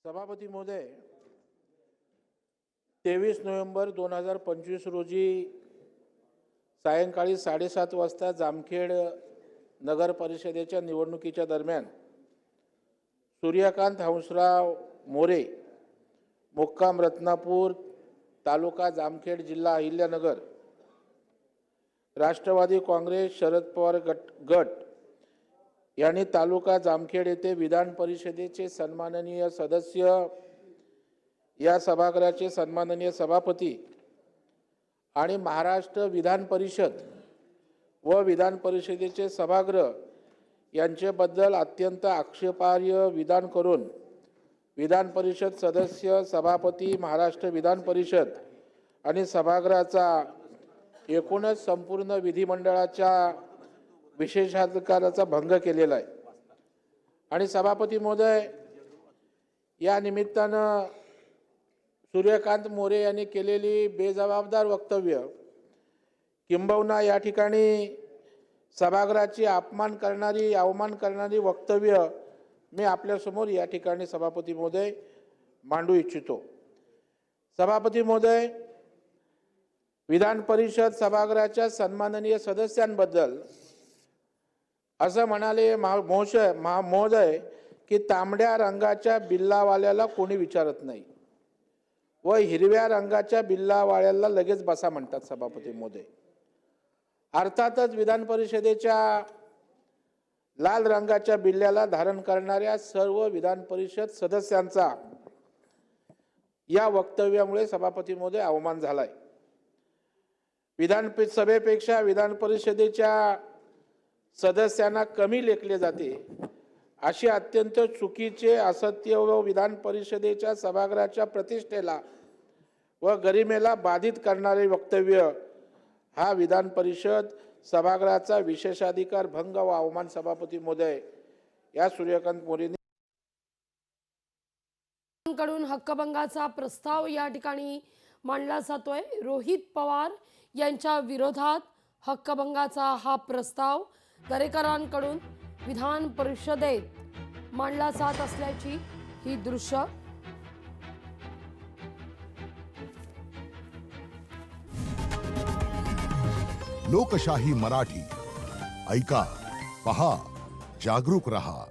सभापती महोदय, 23 नोव्हेंबर 2025 रोजी सायंकाळी 7:30 वाजता जामखेड नगर परिषदेच्या निवडणुकीच्या दरम्यान सूर्यकांत हंसराव मोरे, मुक्काम रत्नापूर, तालुका जामखेड, जिल्हा अहिल्यानगर, राष्ट्रवादी काँग्रेस शरद पवार गट यांनी तालुका जामखेड येथे विधान परिषदेचे सन्माननीय सदस्य, या सभागृहाचे सन्माननीय सभापती आणि महाराष्ट्र विधान परिषद व विधान परिषदेचे सभागृह यांच्याबद्दल अत्यंत आक्षेपार्ह विधान करून विधान परिषद सदस्य, सभापती, महाराष्ट्र विधान परिषद आणि सभागृहाचा एकूणच संपूर्ण विधिमंडळाच्या विशेषाधिकाराचा भंग केलेला आहे। आणि सभापती महोदय, या निमित्तानं सूर्यकांत मोरे यांनी केलेली बेजबाबदार वक्तव्य किंबहुना या ठिकाणी सभागृहाची अवमान करणारी वक्तव्य मी आपल्यासमोर या ठिकाणी सभापती महोदय मांडू इच्छितो। सभापती महोदय, विधान परिषद सभागृहाच्या सन्माननीय सदस्यांबद्दल असं म्हणाले महोदय की तांबड्या रंगाच्या बिल्लावाल्याला कोणी विचारत नाही व हिरव्या रंगाच्या बिल्लावाल्याला लगेच बसा म्हणतात। सभापती महोदय, अर्थातच विधान परिषदेच्या लाल रंगाच्या बिल्ल्याला धारण करणाऱ्या सर्व विधान परिषद सदस्यांचा या वक्तव्यामुळे सभापती महोदय अवमान झालाय। विधान सभेपेक्षा विधान परिषदेच्या सदस्यांना कमी लेखले जाते अशी अत्यंत चुकीचे, असत्य व विधान परिषदेच्या सभागृहाच्या प्रतिष्ठेला व गरिमेला बाधित करणारे वक्तव्य हा विधान परिषद सभागृहाचा विशेषाधिकार भंग व अवमान सभापती महोदय या सूर्यकांत मोरेंनी कडून हक्कभंगाचा प्रस्ताव या ठिकाणी मांडला जातोय। रोहित पवार यांच्या विरोधात हक्कभंगाचा हा प्रस्ताव दरेकरांकडून विधान परिषदेत मांडला जात असल्याची ही दृश्य लोकशाही मराठी ऐका, पहा, जागरूक रहा।